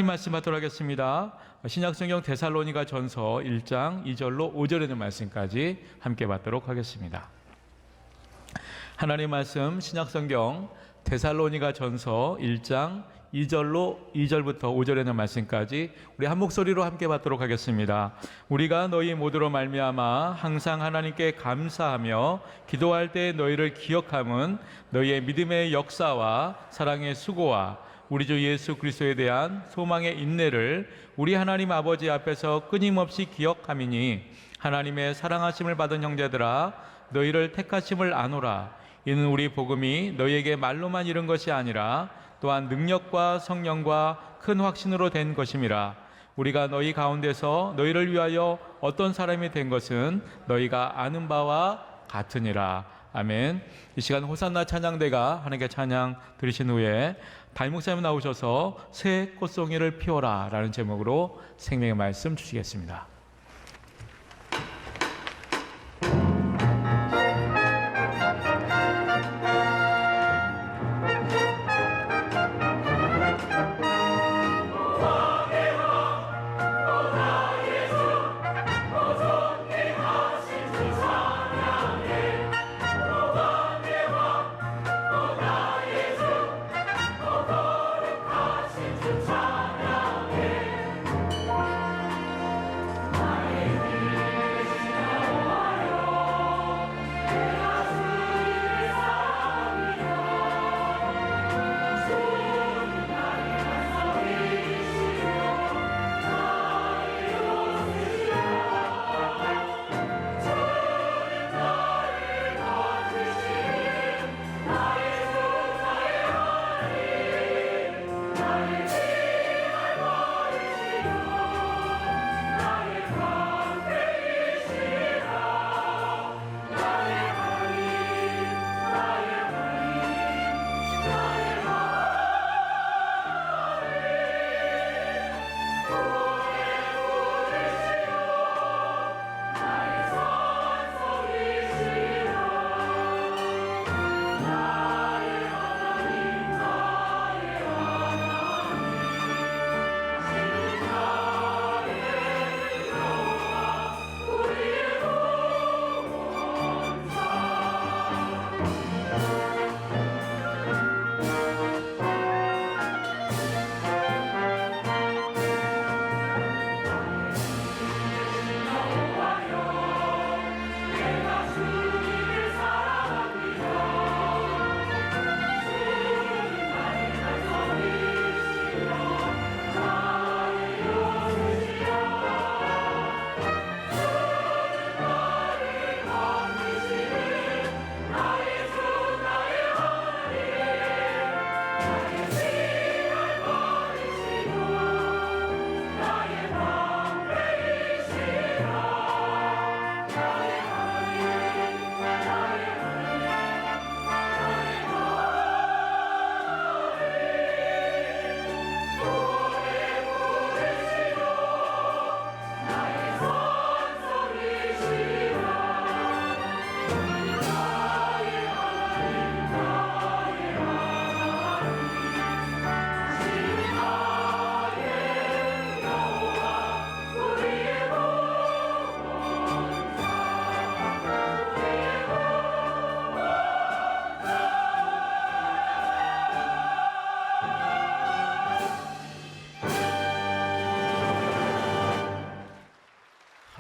말씀 받도록 하겠습니다. 신약성경 데살로니가 전서 1장 2절로 5절에 있는 말씀까지 함께 받도록 하겠습니다. 하나님 말씀 신약성경 데살로니가 전서 1장 2절부터 5절에 있는 말씀까지 우리 한 목소리로 함께 받도록 하겠습니다. 우리가 너희 모두로 말미암아 항상 하나님께 감사하며 기도할 때 너희를 기억함은 너희의 믿음의 역사와 사랑의 수고와 우리 주 예수 그리스도에 대한 소망의 인내를 우리 하나님 아버지 앞에서 끊임없이 기억함이니 하나님의 사랑하심을 받은 형제들아 너희를 택하심을 아노라. 이는 우리 복음이 너희에게 말로만 이른 것이 아니라 또한 능력과 성령과 큰 확신으로 된 것임이라. 우리가 너희 가운데서 너희를 위하여 어떤 사람이 된 것은 너희가 아는 바와 같으니라. 아멘. 이 시간 호산나 찬양대가 하나님께 찬양 들으신 후에 담임 목사님 나오셔서 새 꽃송이를 피워라 라는 제목으로 생명의 말씀 주시겠습니다.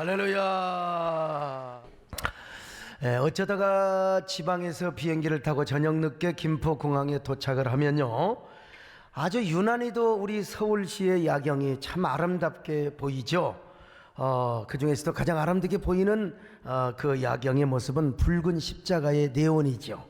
할렐루야. 어쩌다가 지방에서 비행기를 타고 저녁 늦게 김포공항에 도착을 하면요, 아주 유난히도 우리 서울시의 야경이 참 아름답게 보이죠. 그 중에서도 가장 아름답게 보이는 그 야경의 모습은 붉은 십자가의 네온이죠.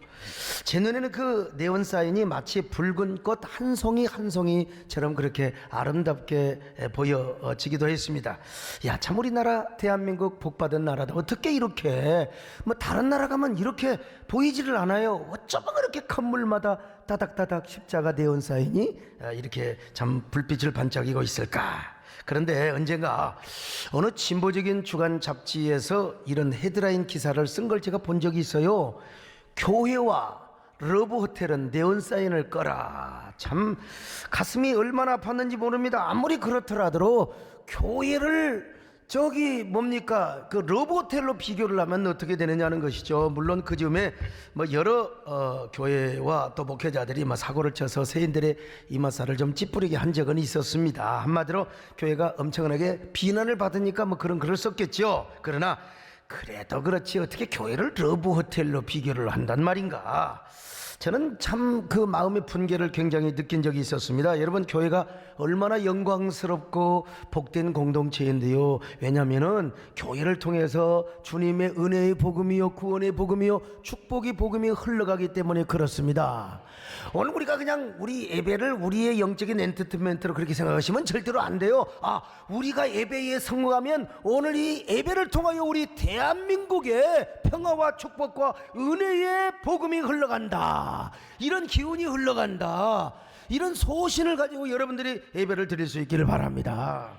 제 눈에는 그 네온 사인이 마치 붉은 꽃 한 송이 한 송이처럼 그렇게 아름답게 보여지기도 했습니다. 야, 참 우리나라 대한민국 복받은 나라다. 어떻게 이렇게 다른 나라 가면 이렇게 보이지를 않아요. 어쩌면 그렇게 건물마다 따닥따닥 십자가 네온 사인이 이렇게 참 불빛을 반짝이고 있을까. 그런데 언젠가 어느 진보적인 주간 잡지에서 이런 헤드라인 기사를 쓴 걸 제가 본 적이 있어요. 교회와 러브 호텔은 네온사인을 꺼라. 참 가슴이 얼마나 아팠는지 모릅니다. 아무리 그렇더라도 교회를 저기 뭡니까 그 러브 호텔로 비교를 하면 어떻게 되느냐는 것이죠. 물론 그 즈음에 뭐 여러 교회와 또 목회자들이 뭐 사고를 쳐서 세인들의 이마살을 좀 찌푸리게 한 적은 있었습니다. 한마디로 교회가 엄청나게 비난을 받으니까 뭐 그런 글을 썼겠죠. 그러나 그래도 그렇지 어떻게 교회를 러브 호텔로 비교를 한단 말인가. 저는 참 그 마음의 분개를 굉장히 느낀 적이 있었습니다. 여러분, 교회가 얼마나 영광스럽고 복된 공동체인데요. 왜냐하면은 교회를 통해서 주님의 은혜의 복음이요, 구원의 복음이요, 축복의 복음이 흘러가기 때문에 그렇습니다. 오늘 우리가 그냥 우리 예배를 우리의 영적인 엔터테인먼트로 그렇게 생각하시면 절대로 안 돼요. 우리가 예배에 성공하면 오늘 이 예배를 통하여 우리 대한민국의 평화와 축복과 은혜의 복음이 흘러간다. 이런 기운이 흘러간다. 이런 소신을 가지고 여러분들이 예배를 드릴 수 있기를 바랍니다.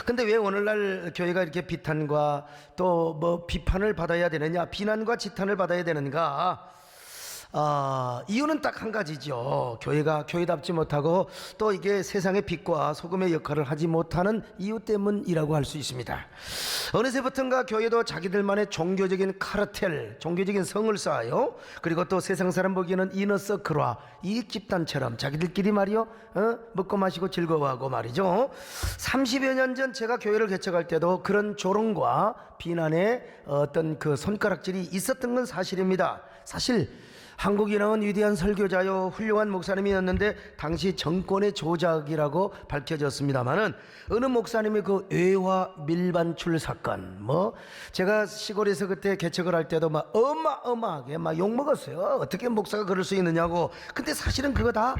근데 왜 오늘날 교회가 이렇게 비탄과 또 뭐 비판을 받아야 되느냐, 비난과 지탄을 받아야 되는가? 이유는 딱 한 가지죠. 교회가 교회답지 못하고 또 이게 세상의 빛과 소금의 역할을 하지 못하는 이유 때문이라고 할 수 있습니다. 어느새부턴가 교회도 자기들만의 종교적인 카르텔, 종교적인 성을 쌓아요. 그리고 또 세상 사람 보기에는 이너서클화, 이익 집단처럼 자기들끼리 말이요, 먹고 마시고 즐거워하고 말이죠. 30여 년 전 제가 교회를 개척할 때도 그런 조롱과 비난의 어떤 그 손가락질이 있었던 건 사실입니다. 사실 한국에 나온 위대한 설교자요, 훌륭한 목사님이었는데 당시 정권의 조작이라고 밝혀졌습니다만은 어느 목사님의 그 외화 밀반출 사건, 뭐 제가 시골에서 그때 개척을 할 때도 막 어마어마하게 막 욕먹었어요. 어떻게 목사가 그럴 수 있느냐고. 근데 사실은 그거 다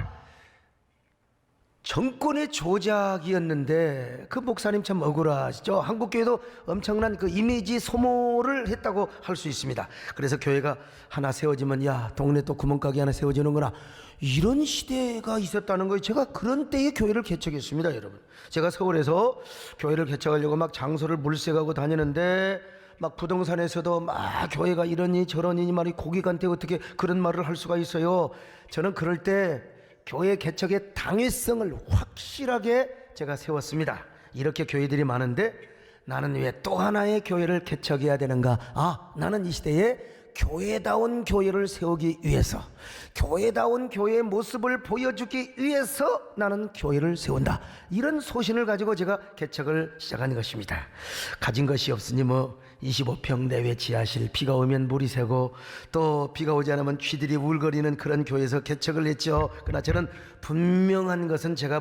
정권의 조작이었는데 그 목사님 참 억울하시죠. 한국교회도 엄청난 그 이미지 소모를 했다고 할 수 있습니다. 그래서 교회가 하나 세워지면 야, 동네 또 구멍가게 하나 세워지는구나, 이런 시대가 있었다는 거예요. 제가 그런 때에 교회를 개척했습니다. 여러분, 제가 서울에서 교회를 개척하려고 막 장소를 물색하고 다니는데 막 부동산에서도 막 교회가 이러니 저러니 말이 고기간때 어떻게 그런 말을 할 수가 있어요. 저는 그럴 때 교회 개척의 당위성을 확실하게 제가 세웠습니다. 이렇게 교회들이 많은데 나는 왜 또 하나의 교회를 개척해야 되는가? 나는 이 시대에 교회다운 교회를 세우기 위해서, 교회다운 교회의 모습을 보여주기 위해서 나는 교회를 세운다. 이런 소신을 가지고 제가 개척을 시작한 것입니다. 가진 것이 없으니 뭐 25평 내외 지하실, 비가 오면 물이 새고 또 비가 오지 않으면 쥐들이 울거리는 그런 교회에서 개척을 했죠. 그러나 저는 분명한 것은 제가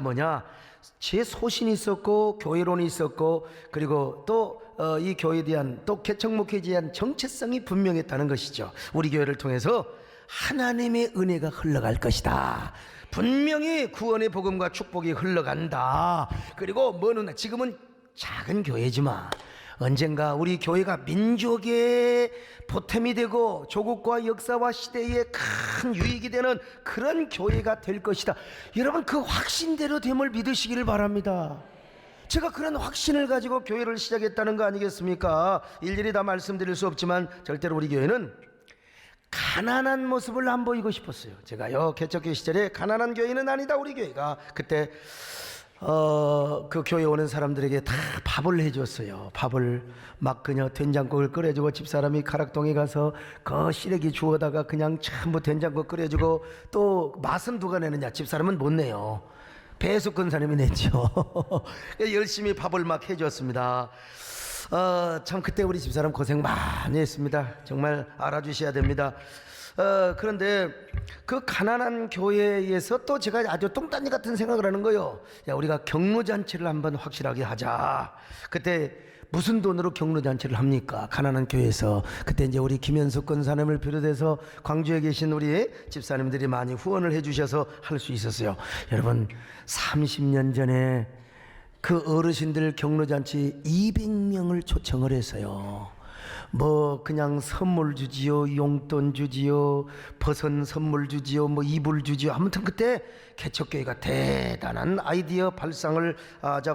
제 소신이 있었고 교회론이 있었고 그리고 또 이 교회에 대한 또 개척 목회에 대한 정체성이 분명했다는 것이죠. 우리 교회를 통해서 하나님의 은혜가 흘러갈 것이다. 분명히 구원의 복음과 축복이 흘러간다. 그리고 뭐는 지금은 작은 교회지만 언젠가 우리 교회가 민족의 보탬이 되고 조국과 역사와 시대에 큰 유익이 되는 그런 교회가 될 것이다. 여러분, 그 확신대로 됨을 믿으시기를 바랍니다. 제가 그런 확신을 가지고 교회를 시작했다는 거 아니겠습니까? 일일이 다 말씀드릴 수 없지만 절대로 우리 교회는 가난한 모습을 안 보이고 싶었어요. 제가요, 개척교 시절에 가난한 교회는 아니다. 우리 교회가 그때 그 교회 오는 사람들에게 다 밥을 해줬어요. 밥을 막 그냥 된장국을 끓여주고, 집사람이 가락동에 가서 그 시래기 주워다가 그냥 전부 된장국 끓여주고, 또 맛은 누가 내느냐? 집사람은 못 내요. 배수 권사님이 냈죠. 열심히 밥을 막 해줬습니다. 참 그때 우리 집사람 고생 많이 했습니다. 정말 알아주셔야 됩니다. 그런데 그 가난한 교회에서 또 제가 아주 똥단지 같은 생각을 하는 거예요. 야, 우리가 경로잔치를 한번 확실하게 하자. 그때 무슨 돈으로 경로잔치를 합니까? 가난한 교회에서. 그때 이제 우리 김현숙 권사님을 비롯해서 광주에 계신 우리 집사님들이 많이 후원을 해주셔서 할 수 있었어요. 여러분, 30년 전에 그 어르신들 경로잔치 200명을 초청을 했어요. 뭐 그냥 선물 주지요, 용돈 주지요, 버선 선물 주지요, 뭐 이불 주지요. 아무튼 그때 개척교회가 대단한 아이디어 발상을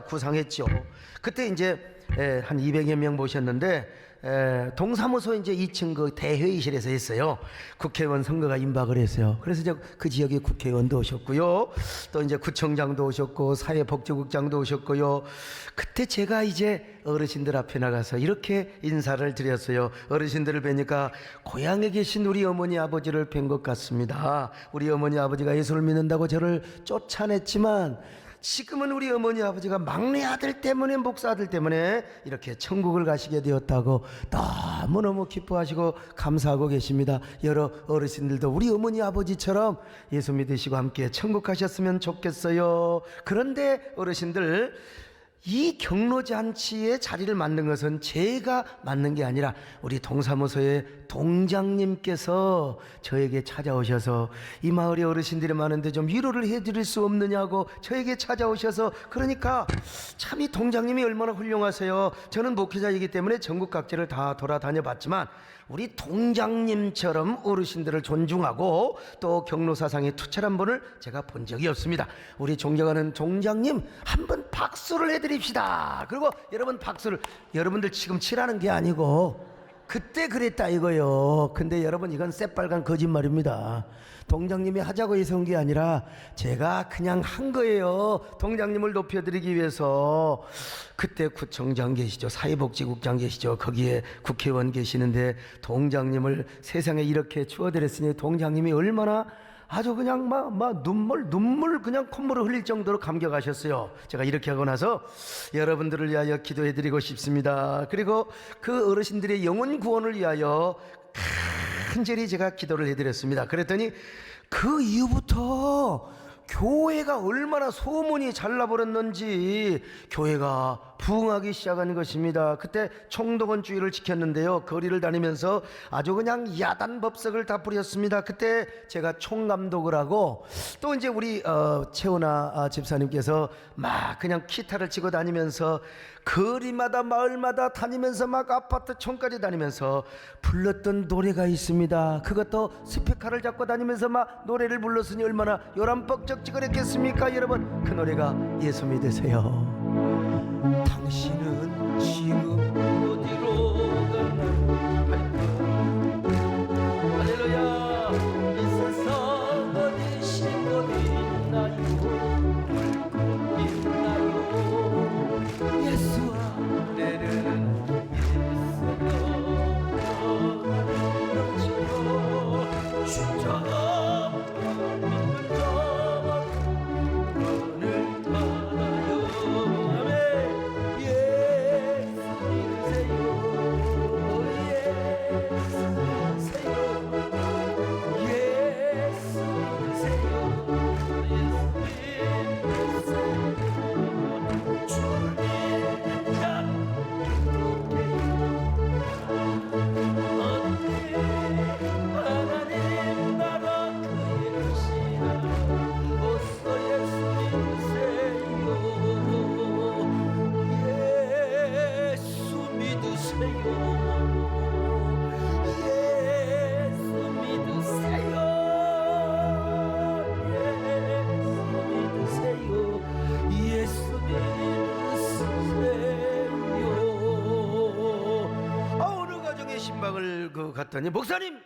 구상했죠. 그때 이제 한 200여 명 모셨는데 동사무소 이제 2층 그 대회의실에서 했어요. 국회의원 선거가 임박을 했어요. 그래서 이제 그 지역에 국회의원도 오셨고요. 또 이제 구청장도 오셨고 사회복지국장도 오셨고요. 그때 제가 이제 어르신들 앞에 나가서 이렇게 인사를 드렸어요. 어르신들을 뵈니까 고향에 계신 우리 어머니 아버지를 뵌 것 같습니다. 우리 어머니 아버지가 예수를 믿는다고 저를 쫓아냈지만 지금은 우리 어머니 아버지가 막내 아들 때문에 목사 아들 때문에 이렇게 천국을 가시게 되었다고 너무너무 기뻐하시고 감사하고 계십니다. 여러 어르신들도 우리 어머니 아버지처럼 예수 믿으시고 함께 천국 가셨으면 좋겠어요. 그런데 어르신들, 이 경로잔치에 자리를 만든 것은 제가 만든 게 아니라 우리 동사무소의 동장님께서 저에게 찾아오셔서 이 마을에 어르신들이 많은데 좀 위로를 해드릴 수 없느냐고 저에게 찾아오셔서, 그러니까 참 이 동장님이 얼마나 훌륭하세요. 저는 목회자이기 때문에 전국 각지를 다 돌아다녀 봤지만 우리 동장님처럼 어르신들을 존중하고 또 경로사상에 투철한 분을 제가 본 적이 없습니다. 우리 존경하는 동장님 한번 박수를 해드립시다. 그리고 여러분 박수를, 여러분들 지금 치라는 게 아니고 그때 그랬다 이거요. 근데 여러분 이건 새빨간 거짓말입니다. 동장님이 하자고 해서 온 게 아니라 제가 그냥 한 거예요. 동장님을 높여드리기 위해서. 그때 구청장 계시죠, 사회복지국장 계시죠, 거기에 국회의원 계시는데 동장님을 세상에 이렇게 주어드렸으니 동장님이 얼마나 아주 그냥 막 눈물 그냥 콧물을 흘릴 정도로 감격하셨어요. 제가 이렇게 하고 나서 여러분들을 위하여 기도해드리고 싶습니다. 그리고 그 어르신들의 영혼 구원을 위하여 간절히 제가 기도를 해드렸습니다. 그랬더니 그 이후부터 교회가 얼마나 소문이 잘 나버렸는지 교회가 부흥하기 시작한 것입니다. 그때 총동원주의를 지켰는데요, 거리를 다니면서 아주 그냥 야단 법석을 다 뿌렸습니다. 그때 제가 총감독을 하고 또 이제 우리 최은아 집사님께서 막 그냥 기타를 치고 다니면서 거리마다 마을마다 다니면서 막 아파트 촌까지 다니면서 불렀던 노래가 있습니다. 그것도 스피커를 잡고 다니면서 막 노래를 불렀으니 얼마나 요란뻑적지근했겠습니까 여러분. 그 노래가 예수 믿으세요. 당신은 지금 어디로 가나요? 할렐루야. 이 세상 어디 신고 있나요? 예수와 내는 있어요. 주저 갔더니 목사님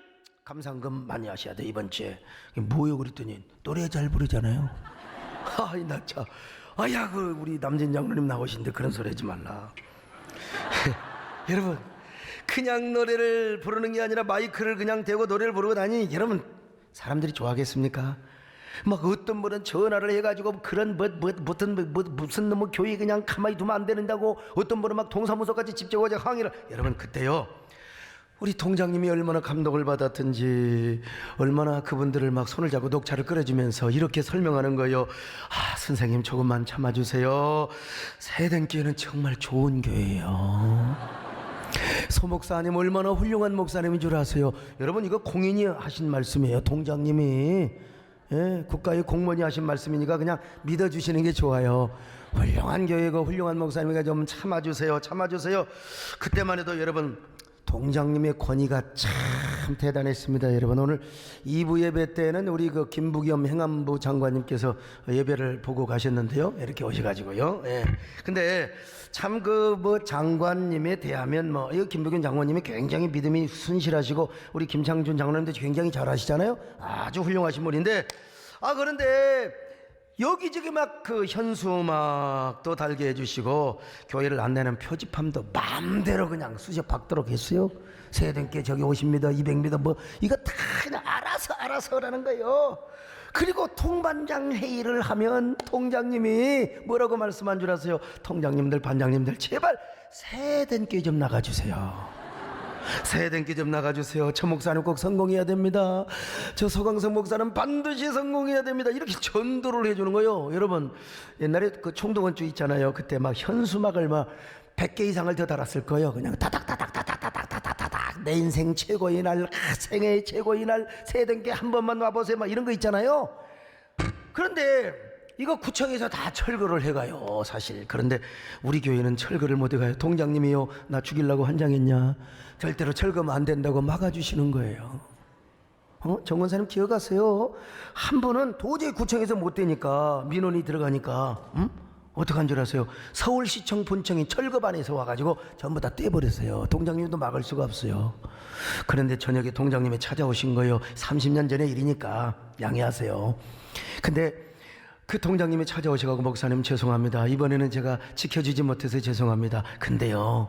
감상금 많이 하셔야 돼 이번 주에. 뭐요 그랬더니 노래 잘 부르잖아요. 아이 나참 아야 그 우리 남진 장로님 나오신데 그런 소리 하지 말라. 여러분 그냥 노래를 부르는 게 아니라 마이크를 그냥 대고 노래를 부르고 다니 여러분 사람들이 좋아하겠습니까? 막 어떤 분은 전화를 해가지고 그런 무슨 놈의 교회 그냥 가만히 두면 안 된다고, 어떤 분은 막 동사무소까지 직접 오자 항의를. 여러분 그때요 우리 동장님이 얼마나 감동을 받았든지 얼마나 그분들을 막 손을 잡고 녹차를 끓여주면서 이렇게 설명하는 거예요. 아 선생님 조금만 참아주세요. 세den교회는 정말 좋은 교회예요. 소 목사님 얼마나 훌륭한 목사님인 줄 아세요? 여러분 이거 공인이 하신 말씀이에요. 동장님이 국가의 공무원이 하신 말씀이니까 그냥 믿어주시는 게 좋아요. 훌륭한 교회고 훌륭한 목사님이니까 좀 참아주세요. 참아주세요. 그때만 해도 여러분 동장님의 권위가 참 대단했습니다. 여러분, 오늘 2부 예배 때는 우리 그 김부겸 행안부 장관님께서 예배를 보고 가셨는데요. 이렇게 오셔가지고요. 예. 근데 참 그 뭐 장관님에 대하면 뭐 이 김부겸 장관님이 굉장히 믿음이 순실하시고 우리 김창준 장관님도 굉장히 잘하시잖아요. 아주 훌륭하신 분인데, 그런데 여기저기 막 그 현수막도 달게 해주시고 교회를 안내하는 표지판도 마음대로 그냥 수저 박도록 했어요. 세대께 저기 50m 200m 뭐 이거 다 그냥 알아서 하라는 거예요. 그리고 통반장 회의를 하면 통장님이 뭐라고 말씀한 줄 아세요? 통장님들 반장님들 제발 세대께 좀 나가주세요. 세대께 좀 나가주세요. 저 목사님 꼭 성공해야 됩니다. 저 서광석 목사는 반드시 성공해야 됩니다. 이렇게 전도를 해주는 거예요. 여러분, 옛날에 그 총동원주 있잖아요. 그때 막 현수막을 막 100개 이상을 더 달았을 거예요. 그냥 다닥다닥다닥다닥다닥다닥 내 인생 최고의 날, 생애 최고의 날, 세대께 한 번만 와보세요. 막 이런 거 있잖아요. 그런데 이거 구청에서 다 철거를 해가요, 사실. 그런데 우리 교회는 철거를 못 해가요. 동장님이요, 나 죽이려고 환장했냐? 절대로 철거하면 안 된다고 막아주시는 거예요. 정권사님 기억하세요? 한 번은 도저히 구청에서 못 되니까 민원이 들어가니까 어떡한 줄 아세요? 서울시청 본청이 철거반에서 와가지고 전부 다 떼버렸어요. 동장님도 막을 수가 없어요. 그런데 저녁에 동장님이 찾아오신 거예요. 30년 전의 일이니까 양해하세요. 근데 그 동장님이 찾아오셔가지고 목사님 죄송합니다. 이번에는 제가 지켜주지 못해서 죄송합니다. 근데요,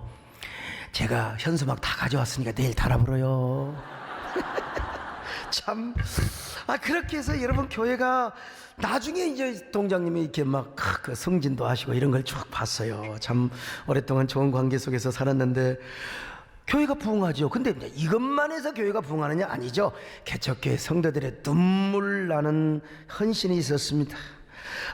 제가 현수막 다 가져왔으니까 내일 달아버려요. 참, 그렇게 해서 여러분 교회가 나중에 이제 동장님이 이렇게 막 그 승진도 하시고 이런 걸 쭉 봤어요. 참 오랫동안 좋은 관계 속에서 살았는데 교회가 부흥하죠. 근데 이것만 해서 교회가 부흥하느냐? 아니죠. 개척교회 성도들의 눈물 나는 헌신이 있었습니다.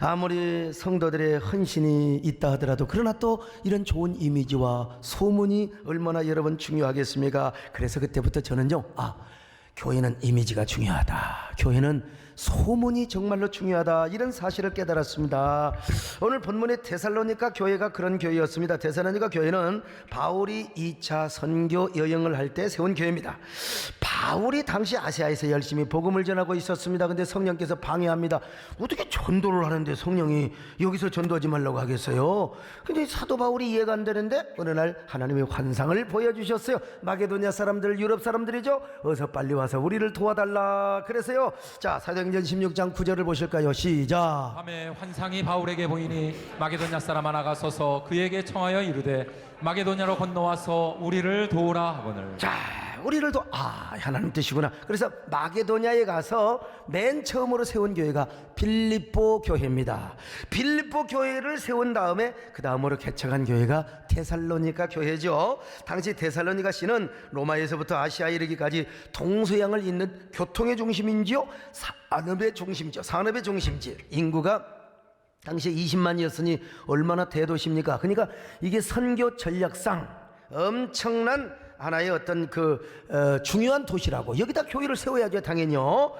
아무리 성도들의 헌신이 있다 하더라도 그러나 또 이런 좋은 이미지와 소문이 얼마나 여러분 중요하겠습니까? 그래서 그때부터 저는요, 교회는 이미지가 중요하다, 교회는 소문이 정말로 중요하다, 이런 사실을 깨달았습니다. 오늘 본문의 데살로니가 교회가 그런 교회였습니다. 데살로니가 교회는 바울이 2차 선교 여행을 할 때 세운 교회입니다. 바울이 당시 아시아에서 열심히 복음을 전하고 있었습니다. 근데 성령께서 방해합니다. 어떻게 전도를 하는데 성령이 여기서 전도하지 말라고 하겠어요? 근데 사도 바울이 이해가 안 되는데 어느 날 하나님의 환상을 보여주셨어요. 마게도냐 사람들, 유럽 사람들이죠. 어서 빨리 와서 우리를 도와달라 그래서요. 자, 사도행전 16장 9절을 보실까요? 시작. 밤에 환상이 바울에게 보이니 마게도냐 사람 하나가 서서 그에게 청하여 이르되 마게도냐로 건너와서 우리를 도우라 하거늘. 자, 우리를 하나님 뜻이구나. 그래서 마게도냐에 가서 맨 처음으로 세운 교회가 빌립보 교회입니다. 빌립보 교회를 세운 다음에 그 다음으로 개척한 교회가 데살로니가 교회죠. 당시 데살로니가 시는 로마에서부터 아시아에 이르기까지 동서양을 잇는 교통의 중심인지요, 산업의 중심이죠. 산업의 중심지. 인구가 당시에 20만이었으니 얼마나 대도시입니까? 그러니까 이게 선교 전략상 엄청난 하나의 어떤 중요한 도시라고, 여기다 교회를 세워야죠, 당연히요.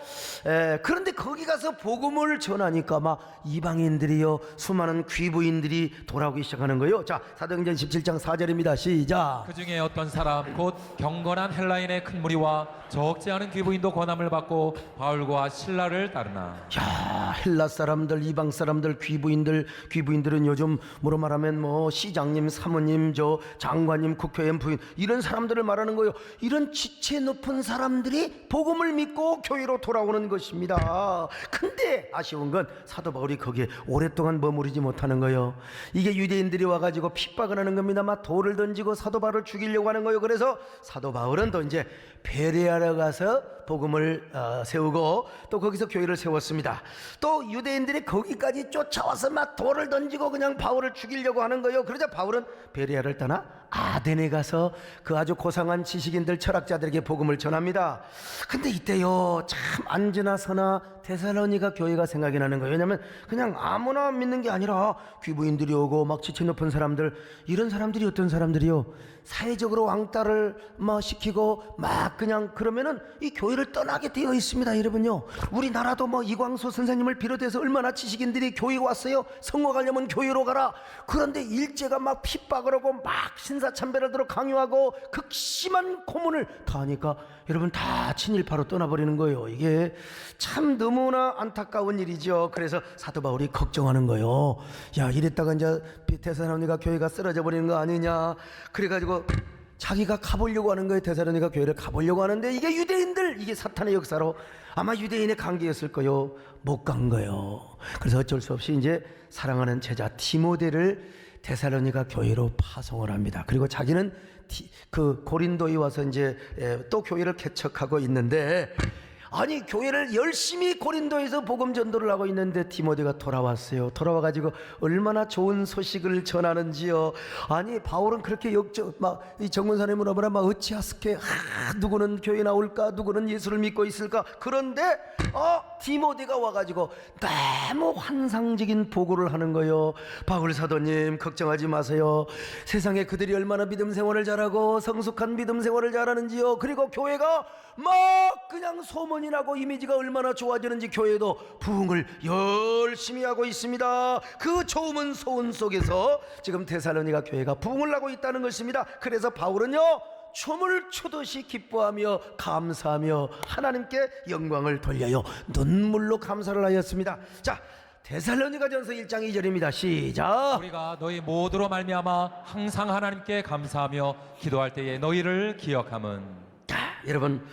그런데 거기 가서 복음을 전하니까 막 이방인들이요, 수많은 귀부인들이 돌아오기 시작하는 거예요. 자, 사도행전 17장 4절입니다. 시작. 그 중에 어떤 사람 곧 경건한 헬라인의 큰 무리와 적지 않은 귀부인도 권함을 받고 바울과 신라를 따르나. 야, 헬라 사람들, 이방 사람들, 귀부인들은 요즘 뭐로 말하면 뭐 시장님, 사모님, 저 장관님, 국회의원 부인, 이런 사람들을 말하는 거예요. 이런 지체 높은 사람들이 복음을 믿고 교회로 돌아오는 것입니다. 근데 아쉬운 건 사도 바울이 거기에 오랫동안 머무르지 못하는 거예요. 이게 유대인들이 와가지고 핍박을 하는 겁니다. 막 돌을 던지고 사도 바울을 죽이려고 하는 거예요. 그래서 사도 바울은 또 이제 베레아로 가서 복음을 세우고 또 거기서 교회를 세웠습니다. 또 유대인들이 거기까지 쫓아와서 막 돌을 던지고 그냥 바울을 죽이려고 하는 거예요. 그러자 바울은 베레아를 떠나 아덴에 가서 그 아주 고상한 지식인들, 철학자들에게 복음을 전합니다. 근데 이때요, 참 안지나 서나 데살로니가 교회가 생각이 나는 거예요. 왜냐하면 그냥 아무나 믿는 게 아니라 귀부인들이 오고 막 지체 높은 사람들, 이런 사람들이 어떤 사람들이요, 사회적으로 왕따를 막 시키고 막 그냥 그러면은 이 교회를 교회를 떠나게 되어 있습니다. 여러분요, 우리나라도 뭐 이광수 선생님을 비롯해서 얼마나 지식인들이 교회에 왔어요. 성화 가려면 교회로 가라. 그런데 일제가 막 핍박을 하고 막 신사참배를 강요하고 극심한 고문을 당하니까 여러분 다 친일파로 떠나버리는 거예요. 이게 참 너무나 안타까운 일이죠. 그래서 사도 바울이 걱정하는 거예요. 야, 이랬다가 이제 데살로니가 교회가 쓰러져 버리는 거 아니냐. 그래가지고 자기가 가보려고 하는 거예요. 데살로니가 교회를 가보려고 하는데 이게 유대인들, 이게 사탄의 역사로 아마 유대인의 관계였을 거요. 못 간 거예요. 그래서 어쩔 수 없이 이제 사랑하는 제자 디모데를 데살로니가 교회로 파송을 합니다. 그리고 자기는 그 고린도에 와서 이제 또 교회를 개척하고 있는데, 아니 교회를 열심히 고린도에서 복음 전도를 하고 있는데 디모데가 돌아왔어요. 돌아와가지고 얼마나 좋은 소식을 전하는지요. 아니 바울은 그렇게 이 정문산에 물어보라 막 어찌하스케 누구는 교회 나올까, 누구는 예수를 믿고 있을까. 그런데 디모데가 와가지고 너무 환상적인 보고를 하는 거예요. 바울 사도님 걱정하지 마세요. 세상에 그들이 얼마나 믿음 생활을 잘하고 성숙한 믿음 생활을 잘하는지요. 그리고 교회가 막 그냥 소문이 나고 이미지가 얼마나 좋아지는지 교회도 부흥을 열심히 하고 있습니다. 그 좋은 소문 속에서 지금 데살로니가 교회가 부흥을 하고 있다는 것입니다. 그래서 바울은요 춤을 추듯이 기뻐하며 감사하며 하나님께 영광을 돌려요. 눈물로 감사를 하였습니다. 자, 데살로니가전서 1장 2절입니다. 시작. 우리가 너희 모두로 말미암아 항상 하나님께 감사하며 기도할 때에 너희를 기억함은. 여러분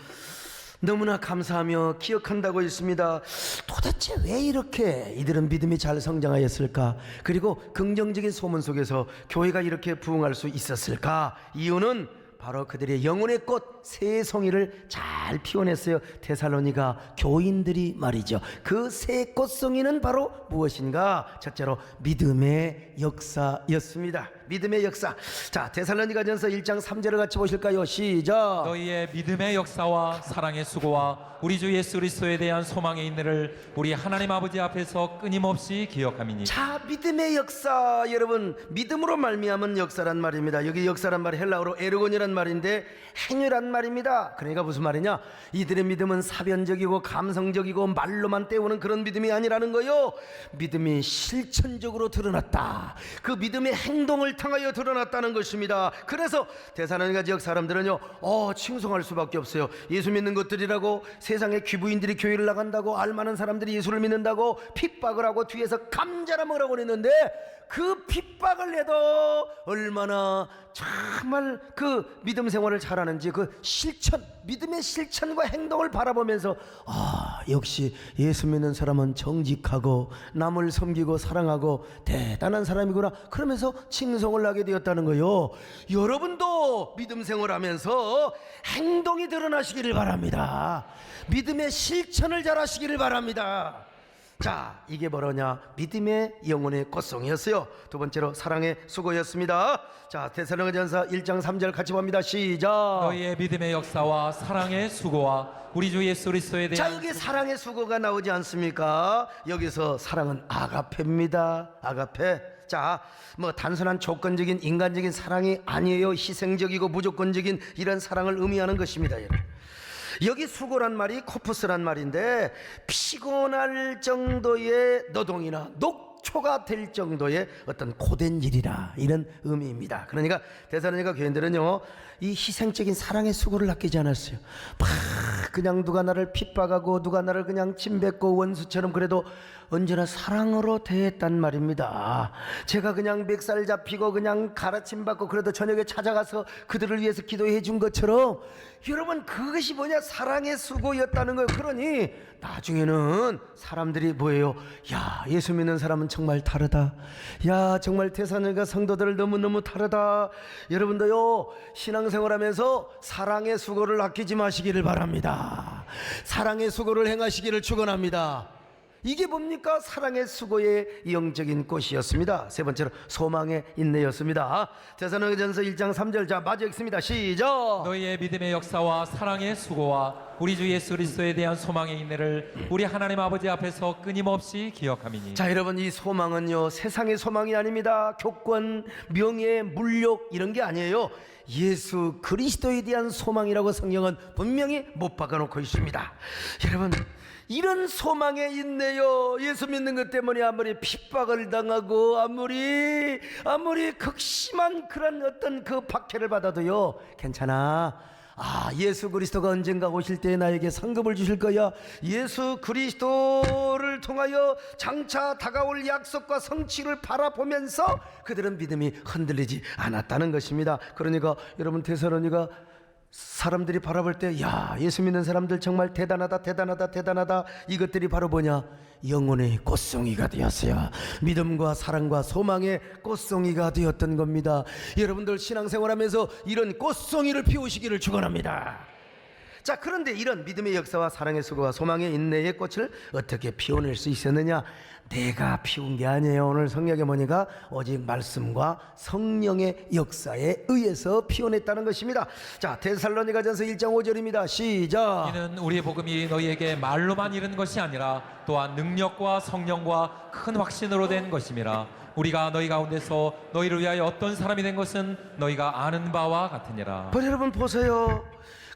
너무나 감사하며 기억한다고 있습니다. 도대체 왜 이렇게 이들은 믿음이 잘 성장하였을까? 그리고 긍정적인 소문 속에서 교회가 이렇게 부흥할 수 있었을까? 이유는 바로 그들의 영혼의 꽃 새 송이를 잘 피워냈어요. 데살로니가 교인들이 말이죠. 그 새 꽃송이는 바로 무엇인가? 첫째로 믿음의 역사였습니다. 믿음의 역사. 자, 데살로니가전서 1장 3절을 같이 보실까요? 시작. 너희의 믿음의 역사와 사랑의 수고와 우리 주 예수 그리스도에 대한 소망의 인내를 우리 하나님 아버지 앞에서 끊임없이 기억함이니. 자, 믿음의 역사. 여러분 믿음으로 말미암은 역사란 말입니다. 여기 역사란 말이 헬라어로 에르곤이란 말인데 행위란 말입니다. 그러니까 무슨 말이냐, 이들의 믿음은 사변적이고 감성적이고 말로만 때우는 그런 믿음이 아니라는 거요. 믿음이 실천적으로 드러났다. 그 믿음의 행동을 통하여 드러났다는 것입니다. 그래서 데살로니가 지역 사람들은요 칭송할 수밖에 없어요. 예수 믿는 것들이라고 세상에 귀부인들이 교회를 나간다고, 알만한 사람들이 예수를 믿는다고 핍박을 하고 뒤에서 감자라먹으라고 그랬는데, 그 핍박을 해도 얼마나 정말 그 믿음 생활을 잘하는지 그 실천, 믿음의 실천과 행동을 바라보면서 역시 예수 믿는 사람은 정직하고 남을 섬기고 사랑하고 대단한 사람이구나, 그러면서 칭송을 하게 되었다는 거예요. 여러분도 믿음 생활하면서 행동이 드러나시기를 바랍니다. 믿음의 실천을 잘하시기를 바랍니다. 자, 이게 뭐냐? 믿음의 영혼의 꽃송이였어요. 두 번째로 사랑의 수고였습니다. 자, 데살로니가전서 1장 3절 같이 봅니다. 시작. 너희의 믿음의 역사와 사랑의 수고와 우리 주 예수 그리스도에 자, 대한. 여기 사랑의 수고가 나오지 않습니까? 여기서 사랑은 아가페입니다. 아가페. 자, 뭐 단순한 조건적인 인간적인 사랑이 아니에요. 희생적이고 무조건적인 이런 사랑을 의미하는 것입니다. 여러분. 여기 수고란 말이 코프스란 말인데, 피곤할 정도의 노동이나 녹초가 될 정도의 어떤 고된 일이라, 이런 의미입니다. 그러니까 데살로니가 교인들은요 이 희생적인 사랑의 수고를 아끼지 않았어요. 그냥 누가 나를 핍박하고 누가 나를 그냥 침뱉고 원수처럼 그래도 언제나 사랑으로 대했단 말입니다. 제가 그냥 멱살 잡히고 그냥 가르침 받고 그래도 저녁에 찾아가서 그들을 위해서 기도해 준 것처럼, 여러분 그것이 뭐냐, 사랑의 수고였다는 거예요. 그러니 나중에는 사람들이 뭐예요? 야, 예수 믿는 사람은 정말 다르다. 야, 정말 데살로니가 성도들 너무너무 다르다. 여러분도요 신앙생활하면서 사랑의 수고를 아끼지 마시기를 바랍니다. 사랑의 수고를 행하시기를 축원합니다. 이게 뭡니까? 사랑의 수고의 영적인 꽃이었습니다. 세 번째로 소망의 인내였습니다. 데살로니가전서 1장 3절. 자, 마저 읽습니다. 시작. 너희의 믿음의 역사와 사랑의 수고와 우리 주 예수 그리스도에 대한 소망의 인내를 우리 하나님 아버지 앞에서 끊임없이 기억함이니. 자, 여러분, 이 소망은요 세상의 소망이 아닙니다. 교권, 명예, 물욕 이런 게 아니에요. 예수 그리스도에 대한 소망이라고 성경은 분명히 못 박아놓고 있습니다. 여러분, 이런 소망에 있네요. 예수 믿는 것 때문에 아무리 핍박을 당하고 아무리 극심한 그런 어떤 그 박해를 받아도요 괜찮아. 예수 그리스도가 언젠가 오실 때 나에게 상급을 주실 거야. 예수 그리스도를 통하여 장차 다가올 약속과 성취를 바라보면서 그들은 믿음이 흔들리지 않았다는 것입니다. 그러니까 여러분, 데살로니가 사람들이 바라볼 때, 야, 예수 믿는 사람들 정말 대단하다, 대단하다, 대단하다. 이것들이 바로 뭐냐? 영혼의 꽃송이가 되었어요. 믿음과 사랑과 소망의 꽃송이가 되었던 겁니다. 여러분들 신앙생활하면서 이런 꽃송이를 피우시기를 축원합니다. 자, 그런데 이런 믿음의 역사와 사랑의 수고와 소망의 인내의 꽃을 어떻게 피워낼 수 있었느냐? 내가 피운 게 아니에요. 오늘 성경에 보니까 오직 말씀과 성령의 역사에 의해서 피워냈다는 것입니다. 자, 데살로니가전서 1장 5절입니다. 시작. 이는 우리의 복음이 너희에게 말로만 이른 것이 아니라 또한 능력과 성령과 큰 확신으로 된 것임이라. 우리가 너희 가운데서 너희를 위하여 어떤 사람이 된 것은 너희가 아는 바와 같으니라. 여러분 보세요.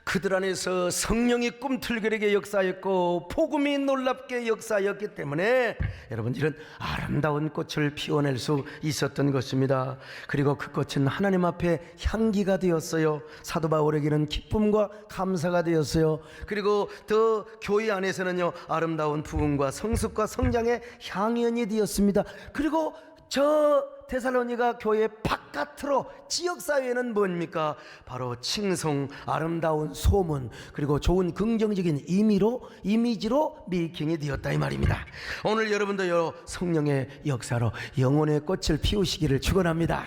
그들 안에서 성령이 꿈틀거리게 역사했고 복음이 놀랍게 역사였기 때문에 여러분 이런 아름다운 꽃을 피워낼 수 있었던 것입니다. 그리고 그 꽃은 하나님 앞에 향기가 되었어요. 사도 바울에게는 기쁨과 감사가 되었어요. 그리고 더 교회 안에서는요 아름다운 부흥과 성숙과 성장의 향연이 되었습니다. 그리고 저 데살로니가 교회 바깥으로 지역사회는 뭡니까? 바로 칭송, 아름다운 소문, 그리고 좋은 긍정적인 이미지로 메이킹이 되었다 이 말입니다. 오늘 여러분도요 성령의 역사로 영혼의 꽃을 피우시기를 축원합니다.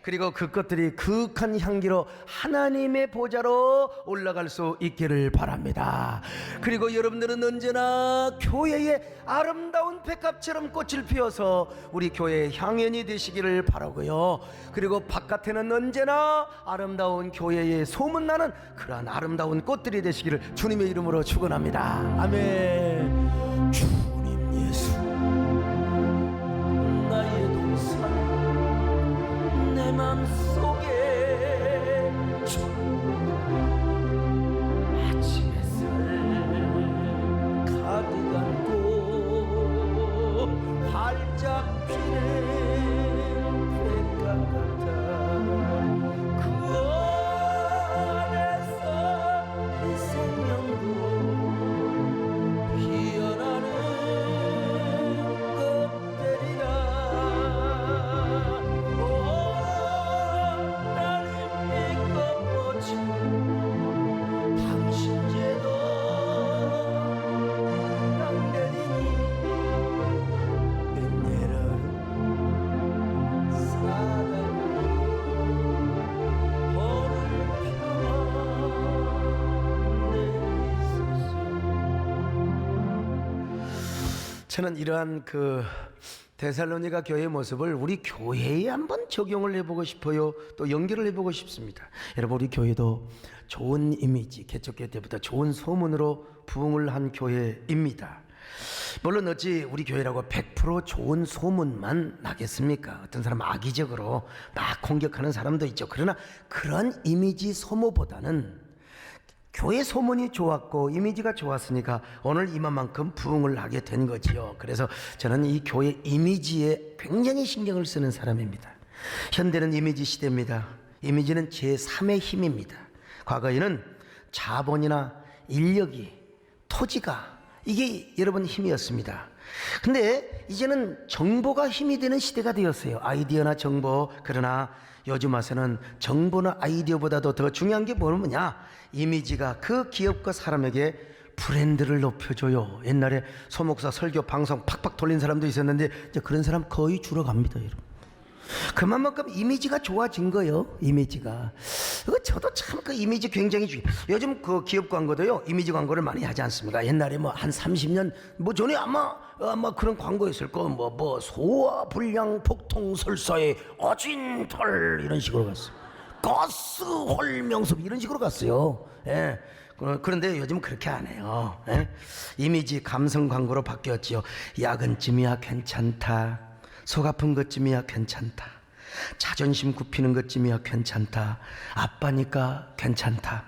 그리고 그 것들이 그윽한 향기로 하나님의 보좌로 올라갈 수 있기를 바랍니다. 그리고 여러분들은 언제나 교회의 아름다운 백합처럼 꽃을 피워서 우리 교회의 향연이 되시기를 바라고요. 그리고 바깥에는 언제나 아름다운 교회의 소문나는 그러한 아름다운 꽃들이 되시기를 주님의 이름으로 축원합니다. 아멘. 주님 예수 나의 동산 내 맘속에 아침 햇살 가득 안고 활짝 피는 백합 같아 그 안에서 내 생명도 피어나는 꽃들이라. 저는 이러한 그 데살로니가 교회의 모습을 우리 교회에 한번 적용을 해보고 싶어요. 또 연결을 해보고 싶습니다. 여러분 우리 교회도 좋은 이미지, 개척교회 때부터 좋은 소문으로 부흥을 한 교회입니다. 물론 어찌 우리 교회라고 100% 좋은 소문만 나겠습니까? 어떤 사람은 악의적으로 막 공격하는 사람도 있죠. 그러나 그런 이미지 소모보다는 교회 소문이 좋았고 이미지가 좋았으니까 오늘 이만큼 부흥을 하게 된 거지요. 그래서 저는 이 교회 이미지에 굉장히 신경을 쓰는 사람입니다. 현대는 이미지 시대입니다. 이미지는 제3의 힘입니다. 과거에는 자본이나 인력이, 토지가 이게 여러분 힘이었습니다. 근데 이제는 정보가 힘이 되는 시대가 되었어요. 아이디어나 정보. 그러나 요즘 와서는 정보나 아이디어보다도 더 중요한 게 뭐냐? 이미지가 그 기업과 사람에게 브랜드를 높여줘요. 옛날에 소목사 설교 방송 팍팍 돌린 사람도 있었는데 이제 그런 사람 거의 줄어갑니다, 여러분. 그만큼 이미지가 좋아진 거예요. 이미지가. 저도 참 그 이미지 굉장히 중요해요. 요즘 그 기업 광고도요 이미지 광고를 많이 하지 않습니까? 옛날에 뭐 한 30년 전에 아마 그런 광고였을 거 뭐 소화 불량 폭통 설사에 어진털 이런 식으로 갔어요. 가스 홀명섭 이런 식으로 갔어요. 예. 그런데 요즘 그렇게 안 해요. 예? 이미지 감성 광고로 바뀌었지요. 야근쯤이야 괜찮다. 속 아픈 것쯤이야 괜찮다. 자존심 굽히는 것쯤이야 괜찮다. 아빠니까 괜찮다.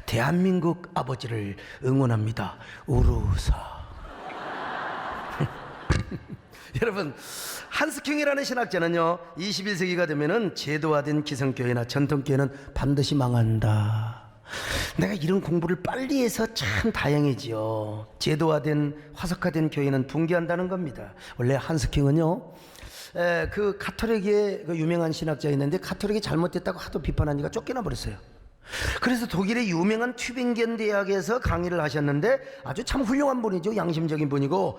대한민국 아버지를 응원합니다. 우루사. 여러분, 한스킹이라는 신학자는요, 21세기가 되면은 제도화된 기성교회나 전통교회는 반드시 망한다. 내가 이런 공부를 빨리 해서 참 다행이지요. 제도화된 화석화된 교회는 붕괴한다는 겁니다. 원래 한스킹은요, 그 가톨릭의 그 유명한 신학자 있는데 가톨릭이 잘못됐다고 하도 비판하니까 쫓겨나 버렸어요. 그래서 독일의 유명한 튜빙겐 대학에서 강의를 하셨는데 아주 참 훌륭한 분이죠. 양심적인 분이고,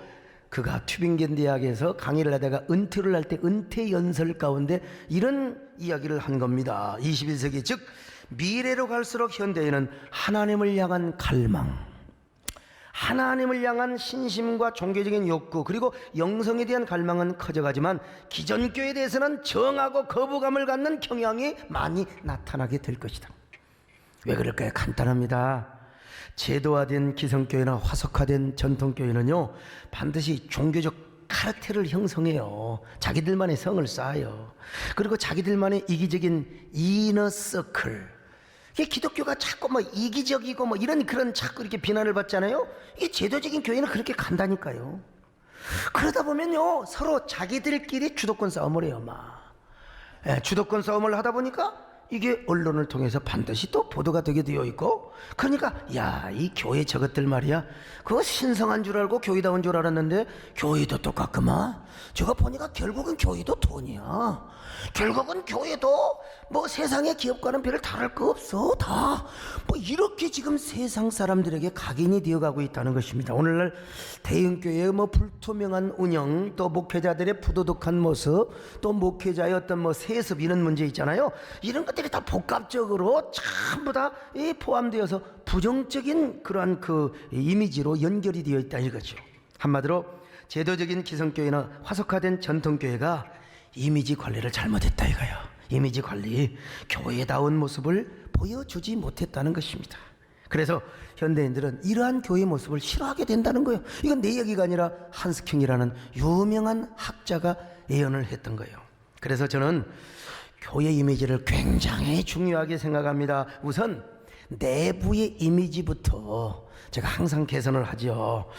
그가 튜빙겐 대학에서 강의를 하다가 은퇴를 할 때 은퇴 연설 가운데 이런 이야기를 한 겁니다. 21세기 즉 미래로 갈수록 현대에는 하나님을 향한 갈망, 하나님을 향한 신심과 종교적인 욕구, 그리고 영성에 대한 갈망은 커져가지만 기존 교회에 대해서는 정하고 거부감을 갖는 경향이 많이 나타나게 될 것이다. 왜 그럴까요? 간단합니다. 제도화된 기성교회나 화석화된 전통교회는요, 반드시 종교적 카르텔을 형성해요. 자기들만의 성을 쌓아요. 그리고 자기들만의 이기적인 이너서클. 이게 기독교가 자꾸 뭐 이기적이고 뭐 이런 그런 자꾸 이렇게 비난을 받잖아요. 이게 제도적인 교회는 그렇게 간다니까요. 그러다 보면요, 서로 자기들끼리 주도권 싸움을 해요. 막 주도권 싸움을 하다 보니까 이게 언론을 통해서 반드시 또 보도가 되게 되어 있고, 그러니까 야, 이 교회 저것들 말이야, 그거 신성한 줄 알고 교회다운 줄 알았는데 교회도 똑같구만. 저거 보니까 결국은 교회도 돈이야. 결국은 교회도 뭐 세상의 기업과는 별 다를 거 없어. 다 뭐 이렇게 지금 세상 사람들에게 각인이 되어가고 있다는 것입니다. 오늘날 대형교회의 뭐 불투명한 운영, 또 목회자들의 부도덕한 모습, 또 목회자의 어떤 뭐 세습 이런 문제 있잖아요. 이런 것들이 다 복합적으로 전부 다 포함되어서 부정적인 그러한 그 이미지로 연결이 되어 있다 이거죠. 한마디로 제도적인 기성교회나 화석화된 전통교회가 이미지 관리를 잘못했다 이거예요. 이미지 관리, 교회다운 모습을 보여주지 못했다는 것입니다. 그래서 현대인들은 이러한 교회 모습을 싫어하게 된다는 거예요. 이건 내 얘기가 아니라 한스킹이라는 유명한 학자가 예언을 했던 거예요. 그래서 저는 교회 이미지를 굉장히 중요하게 생각합니다. 우선 내부의 이미지부터 제가 항상 개선을 하죠.